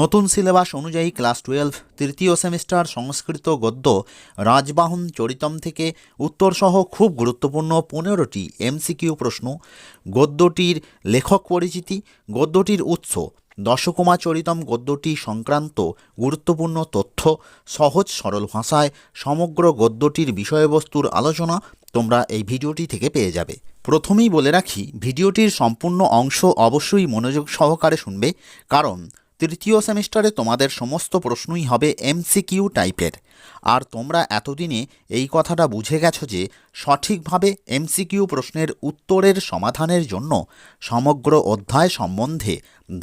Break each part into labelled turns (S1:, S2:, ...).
S1: নতুন সিলেবাস অনুযায়ী ক্লাস 12 তৃতীয় সেমিস্টার সংস্কৃত গদ্য রাজবাহন চরিতম থেকে উত্তরসহ খুব গুরুত্বপূর্ণ 15টি এমসিকিউ প্রশ্ন, গদ্যটির লেখক পরিচিতি, গদ্যটির উৎস, দশকোমা চরিতম গদ্যটি সংক্রান্ত গুরুত্বপূর্ণ তথ্য, সহজ সরল ভাষায় সমগ্র গদ্যটির বিষয়বস্তুর আলোচনা তোমরা এই ভিডিওটি থেকে পেয়ে যাবে। প্রথমেই বলে রাখি, ভিডিওটির সম্পূর্ণ অংশ অবশ্যই মনোযোগ সহকারে শুনবে, কারণ তৃতীয় সেমিস্টারে তোমাদের সমস্ত প্রশ্নই হবে এমসিকিউ টাইপের। আর তোমরা এতদিনে এই কথাটা বুঝে গেছো যে সঠিকভাবে এমসিকিউ প্রশ্নের উত্তরের সমাধানের জন্য সমগ্র অধ্যায় সম্বন্ধে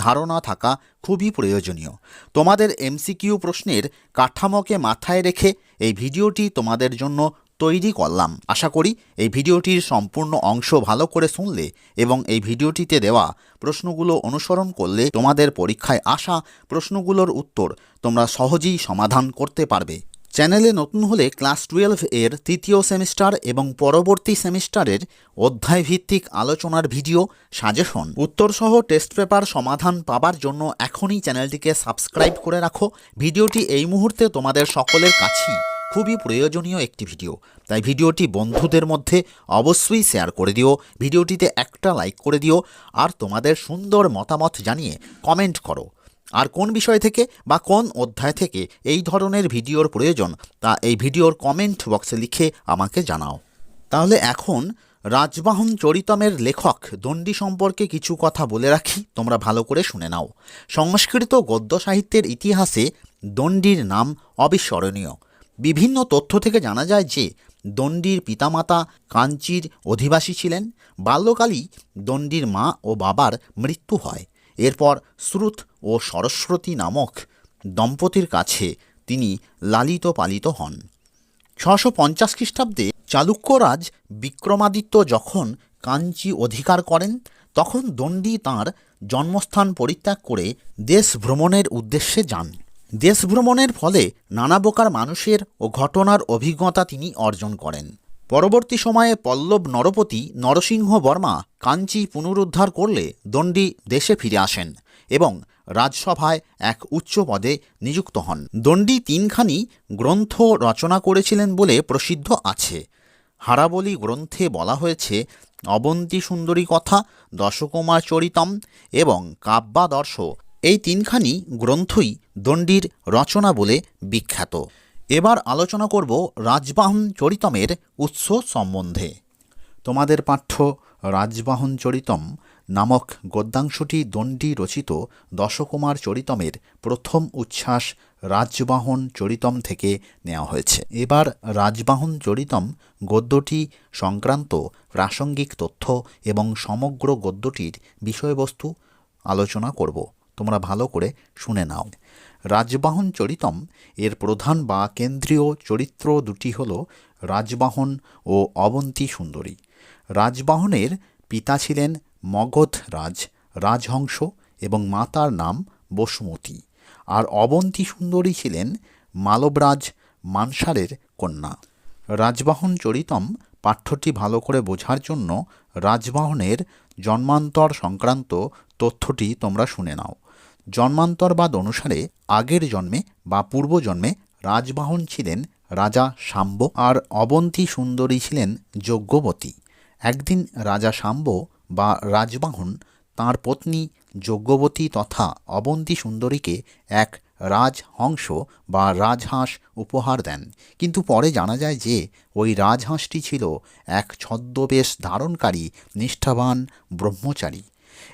S1: ধারণা থাকা খুবই প্রয়োজনীয়। তোমাদের এমসিকিউ প্রশ্নের কাঠামোকে মাথায় রেখে এই ভিডিওটি তোমাদের জন্য তৈরি করলাম। আশা করি এই ভিডিওটির সম্পূর্ণ অংশ ভালো করে শুনলে এবং এই ভিডিওটিতে দেওয়া প্রশ্নগুলো অনুসরণ করলে তোমাদের পরীক্ষায় আসা প্রশ্নগুলোর উত্তর তোমরা সহজেই সমাধান করতে পারবে। চ্যানেলে নতুন হলে ক্লাস 12 এর তৃতীয় সেমিস্টার এবং পরবর্তী সেমিস্টারের অধ্যায়ভিত্তিক আলোচনার ভিডিও, সাজেশন, উত্তরসহ টেস্ট পেপার সমাধান পাবার জন্য এখনই চ্যানেলটিকে সাবস্ক্রাইব করে রাখো। ভিডিওটি এই মুহূর্তে তোমাদের সকলের কাছেই খুবই প্রয়োজনীয় একটি ভিডিও, তাই ভিডিওটি বন্ধুদের মধ্যে অবশ্যই শেয়ার করে দিও, ভিডিওটিতে একটা লাইক করে দিও, আর তোমাদের সুন্দর মতামত জানিয়ে কমেন্ট করো। আর কোন বিষয় থেকে বা কোন অধ্যায় থেকে এই ধরনের ভিডিওর প্রয়োজন তা এই ভিডিওর কমেন্ট বক্সে লিখে আমাকে জানাও। তাহলে এখন রাজবাহন চরিতমের লেখক দণ্ডী সম্পর্কে কিছু কথা বলে রাখি, তোমরা ভালো করে শুনে নাও। সংস্কৃত গদ্য সাহিত্যের ইতিহাসে দণ্ডীর নাম অবিস্মরণীয়। বিভিন্ন তথ্য থেকে জানা যায় যে দণ্ডীর পিতামাতা কাঞ্চির অধিবাসী ছিলেন। বাল্যকালেই দণ্ডীর মা ও বাবার মৃত্যু হয়। এরপর শ্রুত ও সরস্বতী নামক দম্পতির কাছে তিনি লালিত পালিত হন। 650 খ্রিস্টাব্দে চালুক্যরাজ বিক্রমাদিত্য যখন কাঞ্চি অধিকার করেন, তখন দণ্ডী তাঁর জন্মস্থান পরিত্যাগ করে দেশ ভ্রমণের উদ্দেশ্যে যান। দেশ ভ্রমণের ফলে নানা প্রকার মানুষের ও ঘটনার অভিজ্ঞতা তিনি অর্জন করেন। পরবর্তী সময়ে পল্লব নরপতি নরসিংহ বর্মা কাঞ্চি পুনরুদ্ধার করলে দণ্ডী দেশে ফিরে আসেন এবং রাজসভায় এক উচ্চ পদে নিযুক্ত হন। দণ্ডী 3খানি গ্রন্থ রচনা করেছিলেন বলে প্রসিদ্ধ আছে। হারাবলী গ্রন্থে বলা হয়েছে অবন্তী সুন্দরী কথা, দশকোমা চরিতম এবং কাব্যাদর্শ, এই 3খানি গ্রন্থই দণ্ডীর রচনা বলে বিখ্যাত। এবার আলোচনা করব রাজবাহন চরিতমের উৎস সম্বন্ধে। তোমাদের পাঠ্য রাজবাহন চরিতম নামক গদ্যাংশটি দণ্ডী রচিত দশকুমার চরিতমের প্রথম উচ্ছ্বাস রাজবাহন চরিতম থেকে নেওয়া হয়েছে। এবার রাজবাহন চরিতম গদ্যটি সংক্রান্ত প্রাসঙ্গিক তথ্য এবং সমগ্র গদ্যটির বিষয়বস্তু আলোচনা করব। তোমরা ভালো করে শুনে নাও। রাজবাহন চরিতম এর প্রধান বা কেন্দ্রীয় চরিত্র দুটি হল রাজবাহন ও অবন্তী সুন্দরী। রাজবাহনের পিতা ছিলেন মগধ রাজ রাজহংস এবং মাতার নাম বসুমতী, আর অবন্তী সুন্দরী ছিলেন মালবরাজ মানসারের কন্যা। রাজবাহন চরিতম পাঠ্যটি ভালো করে বোঝার জন্য রাজবাহনের জন্মান্তর সংক্রান্ত তথ্যটি তোমরা শুনে নাও। জন্মান্তরবাদ অনুসারে আগের জন্মে বা পূর্বজন্মে রাজবাহন ছিলেন রাজা শাম্ব আর অবন্তী সুন্দরী ছিলেন যজ্ঞবতী। একদিন রাজা শাম্ব বা রাজবাহন তাঁর পত্নী যজ্ঞবতী তথা অবন্তী সুন্দরীকে এক রাজহংস বা রাজহাঁস উপহার দেন, কিন্তু পরে জানা যায় যে ওই রাজহাঁসটি ছিল এক ছদ্মবেশ ধারণকারী নিষ্ঠাবান ব্রহ্মচারী।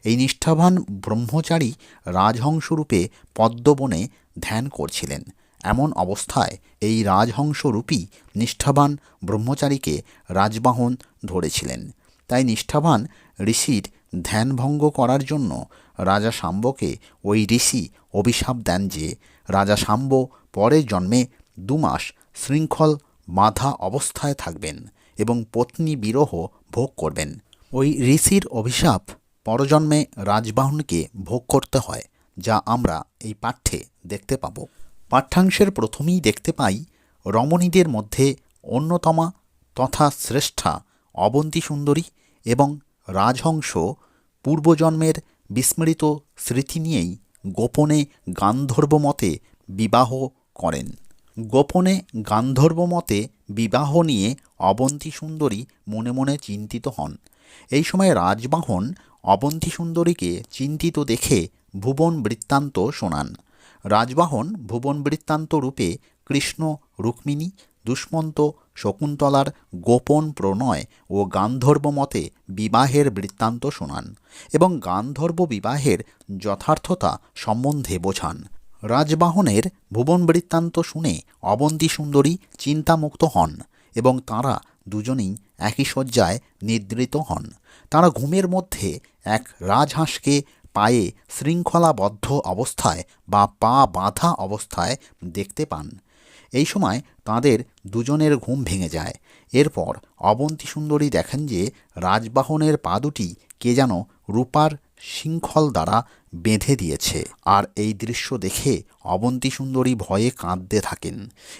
S1: এই নিষ্ঠাবান ব্রহ্মচারী রাজহংসরূপে পদ্মবনে ধ্যান করছিলেন। এমন অবস্থায় এই রাজহংসরূপী নিষ্ঠাবান ব্রহ্মচারীকে রাজবাহন ধরেছিলেন। তাই নিষ্ঠাবান ঋষির ধ্যানভঙ্গ করার জন্য রাজা শাম্বকে ওই ঋষি অভিশাপ দেন যে রাজা শাম্ব পরের জন্মে 2 মাস শৃঙ্খল বাঁধা অবস্থায় থাকবেন এবং পত্নী বিরহ ভোগ করবেন। ওই ঋষির অভিশাপ পরজন্মে রাজবাহনকে ভোগ করতে হয়, যা আমরা এই পাঠ্যে দেখতে পাব। পাঠ্যাংশের প্রথমেই দেখতে পাই রমণীদের মধ্যে অন্যতমা তথা শ্রেষ্ঠা অবন্তী সুন্দরী এবং রাজহংস পূর্বজন্মের বিস্মৃত স্মৃতি নিয়েই গোপনে গান্ধর্ব মতে বিবাহ করেন। গোপনে গান্ধর্ব মতে বিবাহ নিয়ে অবন্তী সুন্দরী মনে মনে চিন্তিত হন। এই সময় রাজবাহন অবন্তী সুন্দরীকে চিন্তিত দেখে ভুবন বৃত্তান্ত শোনান। রাজবাহন ভুবন বৃত্তান্ত রূপে কৃষ্ণ রুক্মিণী দুষ্মন্ত শকুন্তলার গোপন প্রণয় ও গান্ধর্ব মতে বিবাহের বৃত্তান্ত শোনান এবং গান্ধর্ব বিবাহের যথার্থতা সম্বন্ধে বোঝান। রাজবাহনের ভুবন বৃত্তান্ত শুনে অবন্তী সুন্দরী চিন্তামুক্ত হন এবং তাঁরা দুজনেই একই শয্যায় নিদ্রিত হন। তাঁরা ঘুমের মধ্যে এক রাজহাঁসকে পায়ে শৃঙ্খলাবদ্ধ অবস্থায় বা পা বাঁধা অবস্থায় দেখতে পান। এই সময় তাঁদের দুজনের ঘুম ভেঙে যায়। এরপর অবন্তী সুন্দরী দেখেন যে রাজবাহনের পা দুটি কে যেন রূপার শৃঙ্খল দ্বারা বেঁধে দিয়েছে। আর এই দৃশ্য দেখে অবন্তী সুন্দরী ভয়ে কাঁদতে থাকেন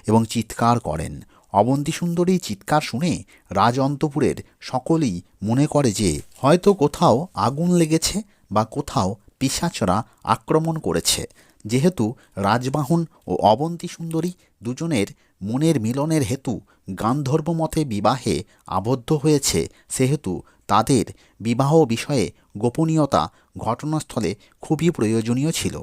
S1: এবং চিৎকার করেন। অবন্তী সুন্দরী চিৎকার শুনে রাজ অন্তঃপুরের সকলেই মনে করে যে হয়তো কোথাও আগুন লেগেছে বা কোথাও পিশাচরা আক্রমণ করেছে। যেহেতু রাজবাহন ও অবন্তী সুন্দরী দুজনের মনের মিলনের হেতু গান্ধর্ব মতে বিবাহে আবদ্ধ হয়েছে, সেহেতু তাদের বিবাহ বিষয়ে গোপনীয়তা ঘটনাস্থলে খুবই প্রয়োজনীয় ছিল।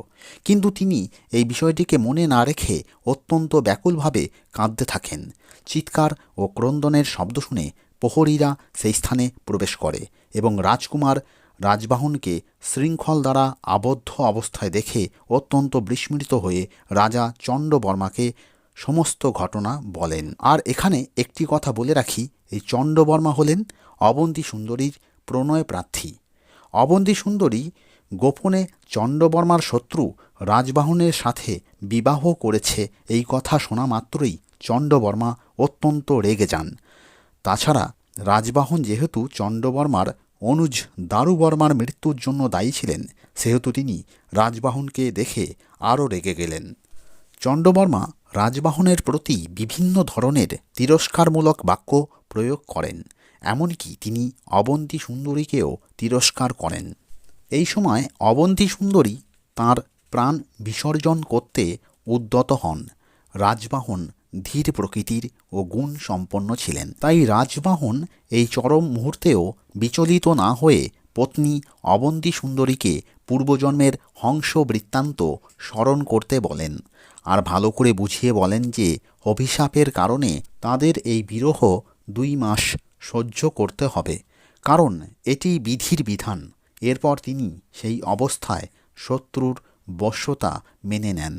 S1: কিন্তু তিনি এই বিষয়টিকে মনে না রেখে অত্যন্ত ব্যাকুলভাবে কাঁদতে থাকেন। চিৎকার ও ক্রন্দনের শব্দ শুনে প্রহরীরা সেই স্থানে প্রবেশ করে এবং রাজকুমার রাজবাহনকে শৃঙ্খল দ্বারা আবদ্ধ অবস্থায় দেখে অত্যন্ত বিস্মিত হয়ে রাজা চণ্ডবর্মাকে সমস্ত ঘটনা বলেন। আর এখানে একটি কথা বলে রাখি, এই চণ্ডবর্মা হলেন অবন্তী সুন্দরীর প্রণয় প্রার্থী। অবন্তী সুন্দরী গোপনে চণ্ডবর্মার শত্রু রাজবাহনের সাথে বিবাহ করেছে এই কথা শোনা মাত্রই চণ্ডবর্মা অত্যন্ত রেগে যান। তাছাড়া রাজবাহন যেহেতু চণ্ডবর্মার অনুজ দারুবর্মার মৃত্যুর জন্য দায়ী ছিলেন, সেহেতু তিনি রাজবাহনকে দেখে আরও রেগে গেলেন। চণ্ডবর্মা রাজবাহনের প্রতি বিভিন্ন ধরনের তিরস্কারমূলক বাক্য প্রয়োগ করেন, এমনকি তিনি অবন্তী সুন্দরীকেও তিরস্কার করেন। এই সময় অবন্তী সুন্দরী তাঁর প্রাণ বিসর্জন করতে উদ্যত হন। রাজবাহন ধীর প্রকৃতির ও গুণ সম্পন্ন ছিলেন, তাই রাজবাহন এই চরম মুহূর্তেও বিচলিত না হয়ে পত্নী অবন্তী সুন্দরীকে পূর্বজন্মের হংস বৃত্তান্ত স্মরণ করতে বলেন আর ভালো করে বুঝিয়ে বলেন যে অভিশাপের কারণে তাদের এই বিরহ 2 মাস সহ্য করতে হবে, কারণ এটি বিধির বিধান। এরপর তিনি সেই অবস্থায় শত্রুর বশ্যতা মেনে নেন।